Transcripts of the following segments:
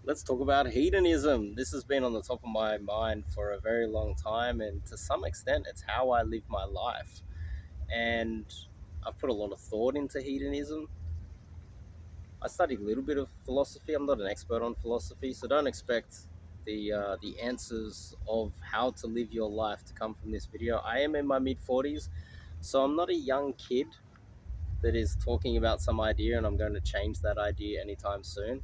Let's talk about hedonism. This has been on the top of my mind for a very long time, and to some extent, it's how I live my life. And I've put a lot of thought into hedonism. I studied a little bit of philosophy. I'm not an expert on philosophy, so don't expect the answers of how to live your life to come from this video. I am in my mid 40s, so I'm not a young kid that is talking about some idea and I'm going to change that idea anytime soon.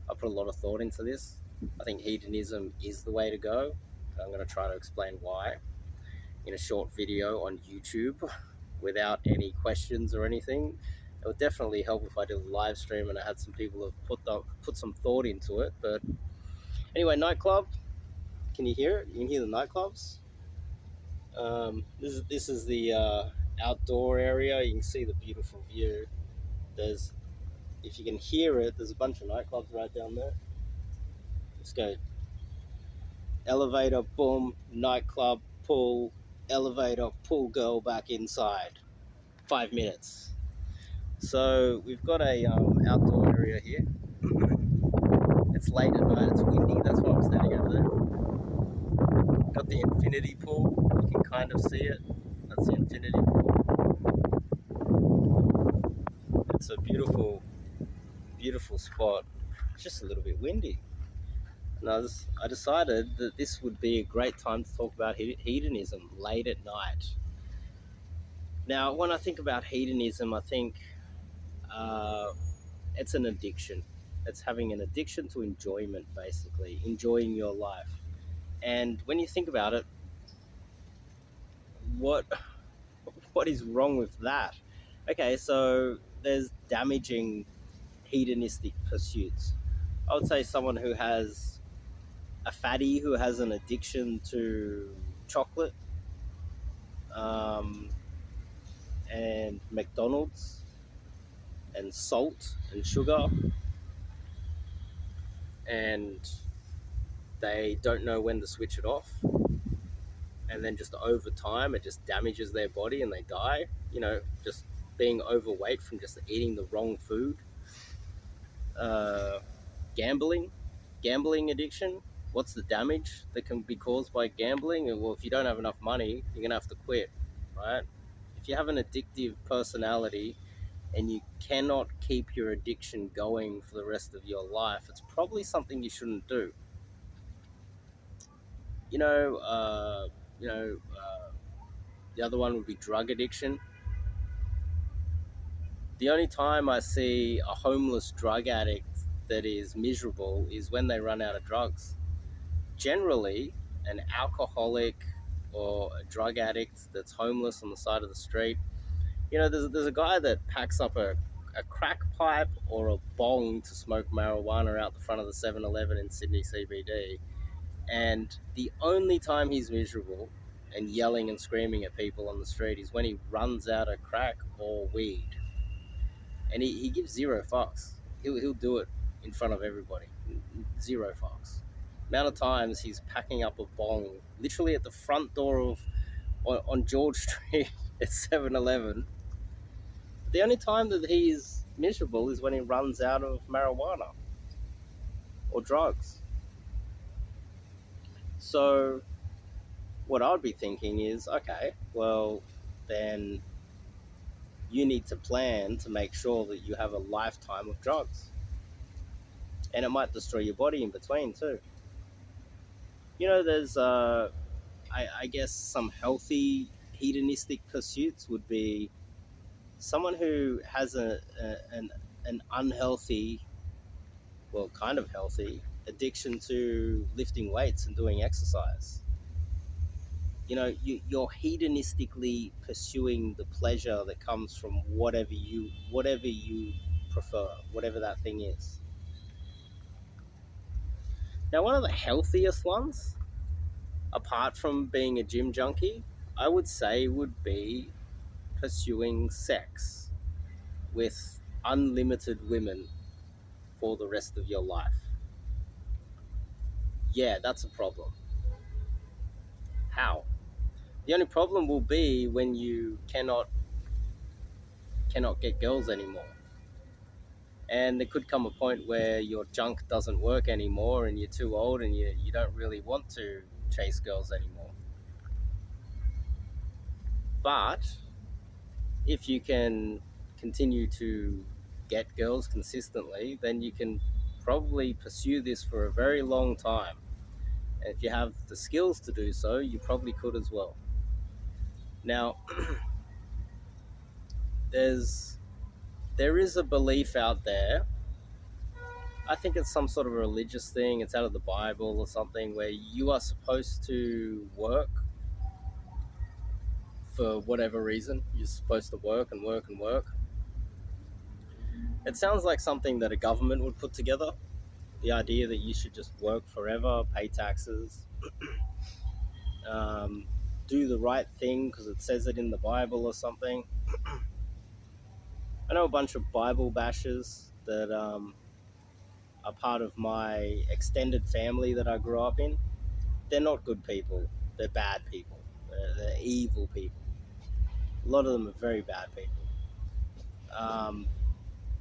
I put a lot of thought into this. I think hedonism is the way to go. I'm going to try to explain why in a short video on YouTube without any questions or anything. It would definitely help if I did a live stream and I had some people who have put some thought into it. But anyway, nightclub. Can you hear it? You can hear the nightclubs. This is the outdoor area. You can see the beautiful view. There's, if you can hear it, there's a bunch of nightclubs right down there. Let's go. Elevator, boom, nightclub, pull, elevator, pull girl back inside. 5 minutes. So we've got a outdoor area here. It's late at night, it's windy, that's why I'm standing over there. Got the infinity pool, you can kind of see it. That's the infinity pool. It's a beautiful, beautiful spot. It's just a little bit windy. And I decided that this would be a great time to talk about hedonism late at night. Now, when I think about hedonism, I think it's an addiction. It's having an addiction to enjoyment, basically, enjoying your life. And when you think about it, what what is wrong with that? Okay, so there's damaging hedonistic pursuits. I would say someone who has a fatty who has an addiction to chocolate um, and McDonald's and salt and sugar, and they don't know when to switch it off, and then just over time it just damages their body and they die, just being overweight from just eating the wrong food. uh, gambling addiction. What's the damage that can be caused by gambling? Well, if you don't have enough money, you're gonna have to quit, right? If you have an addictive personality and you cannot keep your addiction going for the rest of your life, it's probably something you shouldn't do. you know uh, you know uh, the other one would be drug addiction. The only time I see a homeless drug addict that is miserable is when they run out of drugs. Generally, an alcoholic or a drug addict that's homeless on the side of the street, there's a guy that packs up a crack pipe or a bong to smoke marijuana out the front of the 7-Eleven in Sydney CBD. And the only time he's miserable and yelling and screaming at people on the street is when he runs out of crack or weed. And he gives zero fucks. He'll do it in front of everybody. Zero fucks. Amount of times he's packing up a bong literally at the front door of on George Street at 7-Eleven. The only time that he's miserable is when he runs out of marijuana or drugs. So what I'd be thinking is, okay, well, then you need to plan to make sure that you have a lifetime of drugs. And it might destroy your body in between too. There's, I guess, some healthy hedonistic pursuits would be someone who has an unhealthy, well, kind of healthy addiction to lifting weights and doing exercise. You're hedonistically pursuing the pleasure that comes from whatever you prefer, whatever that thing is. Now, one of the healthiest ones, apart from being a gym junkie, I would say would be pursuing sex with unlimited women for the rest of your life. Yeah, that's a problem. How? The only problem will be when you cannot get girls anymore. And there could come a point where your junk doesn't work anymore and you're too old and you don't really want to chase girls anymore. But if you can continue to get girls consistently, then you can probably pursue this for a very long time. And if you have the skills to do so, you probably could as well. Now, there's there is a belief out there. I think it's some sort of a religious thing. It's out of the Bible or something where you are supposed to work for whatever reason. You're supposed to work and work and work. It sounds like something that a government would put together. The idea that you should just work forever, pay taxes, um, do the right thing because it says it in the Bible or something. I know a bunch of Bible bashers that are part of my extended family that I grew up in. They're not good people. They're bad people. They're evil people. A lot of them are very bad people. Um,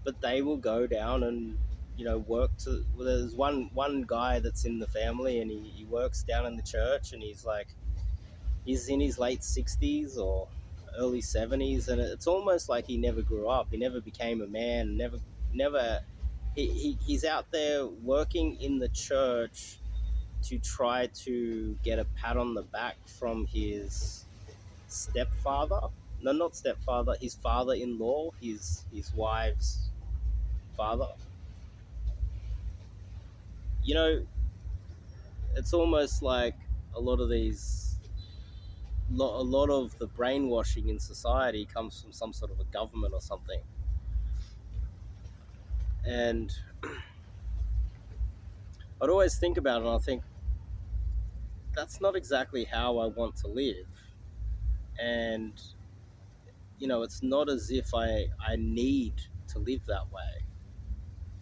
but they will go down and work to. Well, there's one guy that's in the family, and he works down in the church, and he's in his late 60s or early 70s, and it's almost like he never grew up. He never became a man. Never. He's out there working in the church to try to get a pat on the back from his stepfather. No, not stepfather. His father-in-law. His wife's father. You know, it's almost like a lot of these. A lot of the brainwashing in society comes from some sort of a government or something. And I'd always think about it and I think that's not exactly how I want to live. And it's not as if I need to live that way.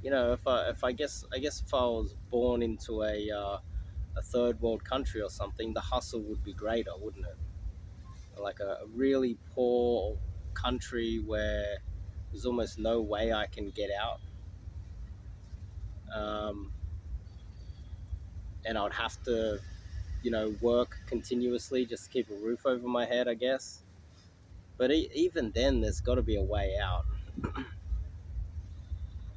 If I guess if I was born into a third world country or something, the hustle would be greater, wouldn't it? Like a really poor country where there's almost no way I can get out. Um, and I'd have to, work continuously just to keep a roof over my head, I guess. But even then, there's got to be a way out.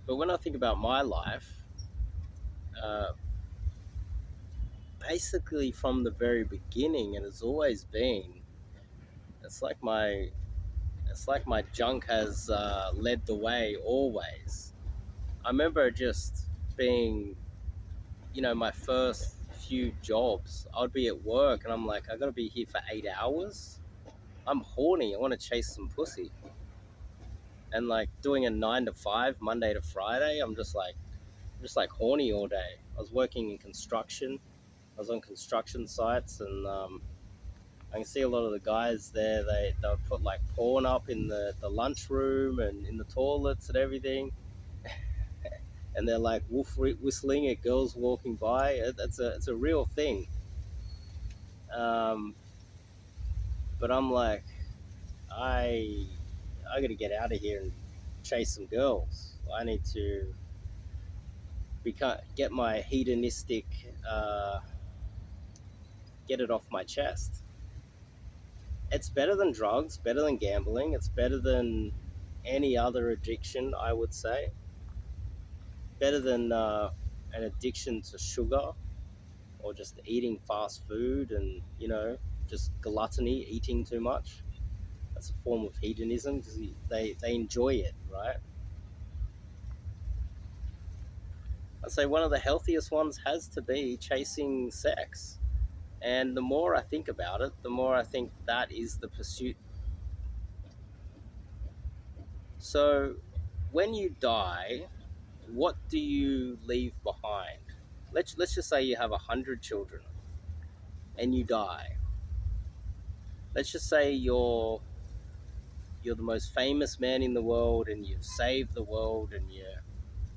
But when I think about my life, uh, basically from the very beginning, and it's always been, it's like my it's like my junk has led the way always. I remember just being, my first few jobs. I'd be at work and I'm like, I gotta be here for 8 hours. I'm horny. I want to chase some pussy. And like doing a 9 to 5, Monday to Friday, I'm just like horny all day. I was working in construction. I was on construction sites, and I can see a lot of the guys there. They'll put like porn up in the lunchroom and in the toilets and everything, and they're like whistling at girls walking by. It's a real thing. Um, but I'm like, I I got to get out of here and chase some girls. I need to get my hedonistic, get it off my chest. It's better than drugs, better than gambling. It's better than any other addiction, I would say. Better than an addiction to sugar or just eating fast food and, just gluttony, eating too much. That's a form of hedonism because they enjoy it, right? I'd say one of the healthiest ones has to be chasing sex. And the more I think about it, the more I think that is the pursuit. So, when you die, what do you leave behind? Let's just say you have 100 children and you die. Let's just say you're the most famous man in the world and you've saved the world and you're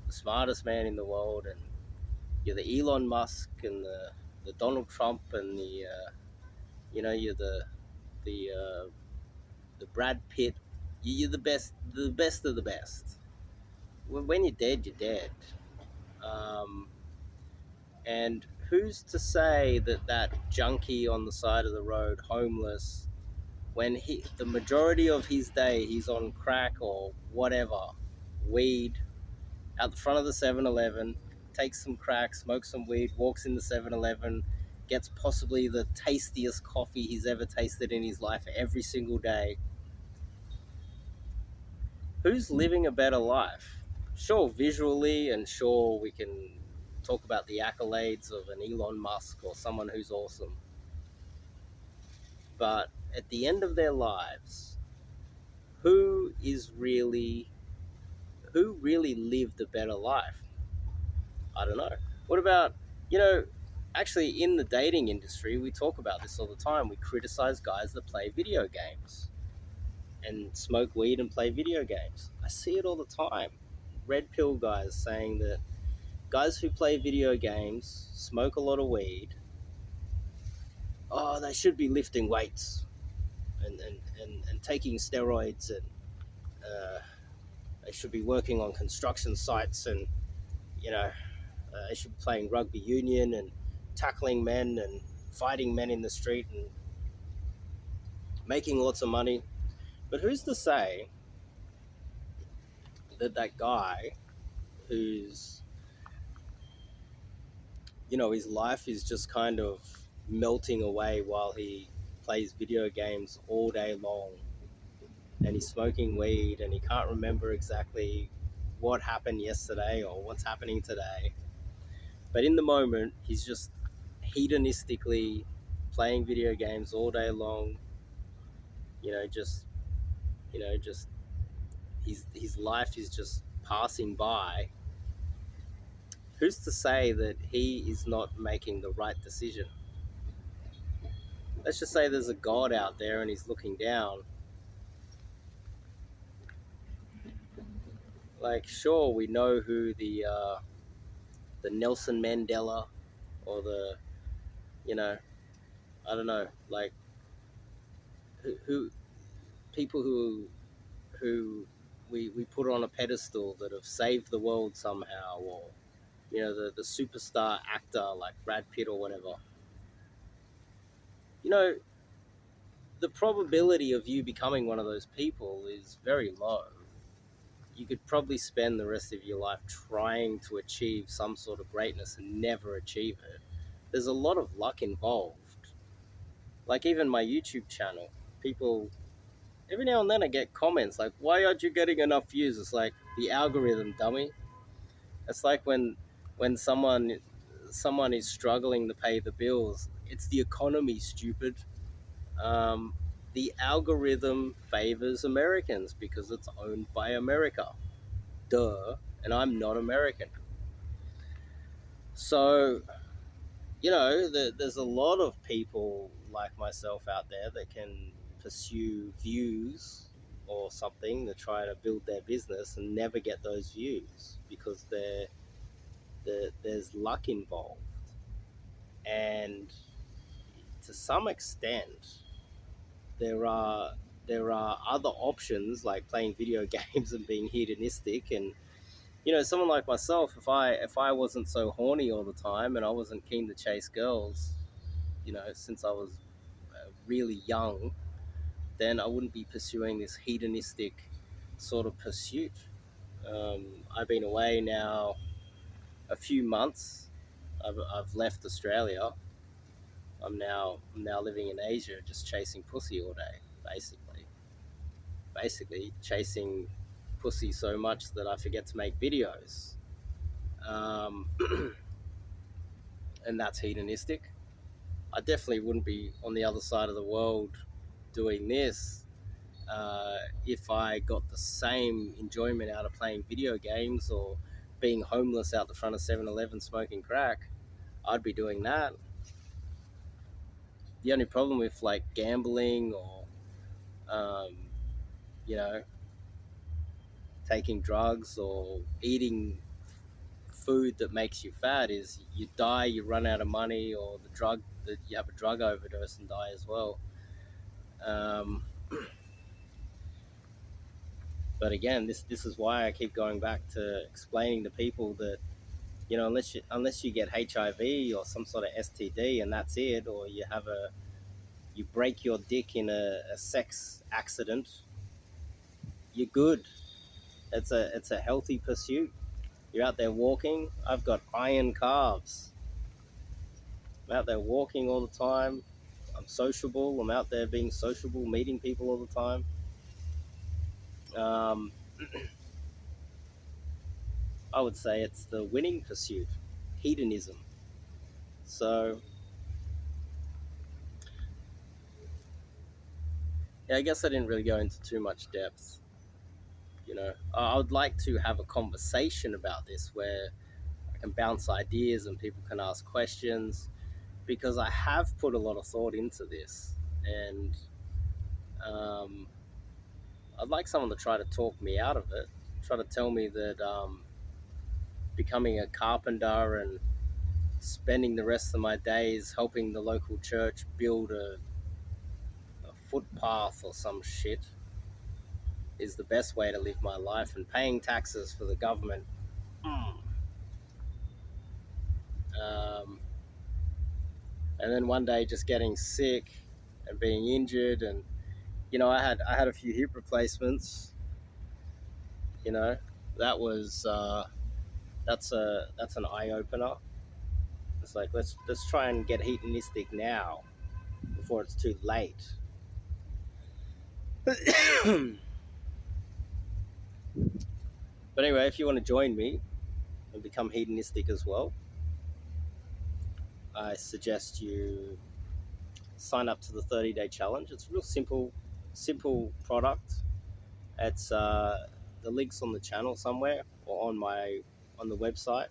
the smartest man in the world and you're the Elon Musk and the Donald Trump and you're the Brad Pitt. You're the best of the best. when you're dead, you're dead. Um, and who's to say that that junkie on the side of the road, homeless, when the majority of his day he's on crack or whatever, weed, out the front of the 7-Eleven, takes some crack, smokes some weed, walks in the 7-Eleven, gets possibly the tastiest coffee he's ever tasted in his life every single day. Who's living a better life? Sure, visually, and sure, we can talk about the accolades of an Elon Musk or someone who's awesome. But at the end of their lives, who is really who really lived a better life? I don't know. What about, you know, actually in the dating industry, we talk about this all the time. We criticize guys that play video games and smoke weed and play video games. I see it all the time. Red pill guys saying that guys who play video games, smoke a lot of weed, oh, they should be lifting weights and taking steroids, and they should be working on construction sites, and, you know, they should be playing rugby union and tackling men and fighting men in the street and making lots of money. But who's to say that that guy who's, you know, his life is just kind of melting away while he plays video games all day long, and he's smoking weed and he can't remember exactly what happened yesterday or what's happening today. But in the moment, he's just hedonistically playing video games all day long, you know, just his life is just passing by. Who's to say that he is not making the right decision? Let's just say there's a God out there and he's looking down. Like, sure, we know who the Nelson Mandela, or the, you know, I don't know, like, who people who we put on a pedestal that have saved the world somehow, or, you know, the superstar actor like Brad Pitt or whatever. You know, the probability of you becoming one of those people is very low. You could probably spend the rest of your life trying to achieve some sort of greatness and never achieve it. There's a lot of luck involved. Like, even my YouTube channel, people, every now and then I get comments like, "Why aren't you getting enough views?" It's like, the algorithm, dummy. It's like when someone is struggling to pay the bills. It's the economy, stupid. Um, the algorithm favors Americans because it's owned by America. Duh. And I'm not American. So, you know, there's a lot of people like myself out there that can pursue views or something to try to build their business and never get those views because there's luck involved. And to some extent, there are there are other options like playing video games and being hedonistic. And, you know, someone like myself, if I wasn't so horny all the time and I wasn't keen to chase girls, you know, since I was really young, then I wouldn't be pursuing this hedonistic sort of pursuit. I've been away now a few months. I've left Australia. I'm now living in Asia, just chasing pussy all day, basically chasing pussy so much that I forget to make videos. Um, and that's hedonistic. I definitely wouldn't be on the other side of the world doing this if I got the same enjoyment out of playing video games or being homeless out the front of 7-Eleven smoking crack. I'd be doing that. The only problem with, like, gambling or, um, you know, taking drugs or eating food that makes you fat is you die, you run out of money, or you have a drug overdose and die as well. Um, But again, this is why I keep going back to explaining to people that, unless you get HIV or some sort of STD and that's it, or you break your dick in a sex accident, you're good. It's a healthy pursuit. You're out there walking. I've got iron calves. I'm out there walking all the time. I'm sociable. I'm out there being sociable, meeting people all the time. Um, I would say it's the winning pursuit, hedonism. So, yeah, I guess I didn't really go into too much depth. I would like to have a conversation about this where I can bounce ideas and people can ask questions, because I have put a lot of thought into this, and um, I'd like someone to try to talk me out of it, try to tell me that becoming a carpenter and spending the rest of my days helping the local church build a footpath or some shit is the best way to live my life, and paying taxes for the government. Um, and then one day just getting sick and being injured, and I had a few hip replacements. You know, that was that's an eye opener. It's like, let's try and get hedonistic now before it's too late. But anyway, if you want to join me and become hedonistic as well, I suggest you sign up to the 30-day challenge. It's a real simple product. It's the links on the channel somewhere or on the website.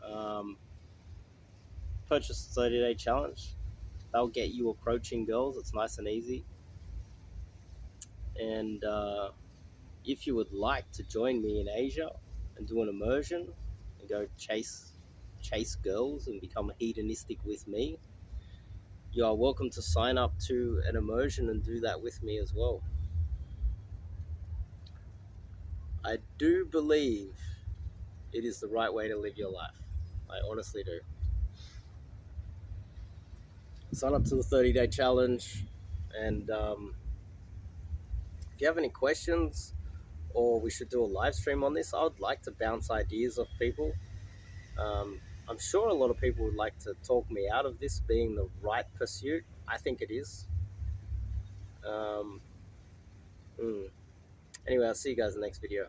Um, Purchase the 30-day challenge. They'll get you approaching girls. It's nice and easy. And if you would like to join me in Asia and do an immersion and go chase girls and become hedonistic with me, you are welcome to sign up to an immersion and do that with me as well. I do believe it is the right way to live your life. I honestly do. Sign up to the 30-day challenge, and if you have any questions, or we should do a live stream on this, I would like to bounce ideas off people. I'm sure a lot of people would like to talk me out of this being the right pursuit. I think it is. Um, Anyway, I'll see you guys in the next video.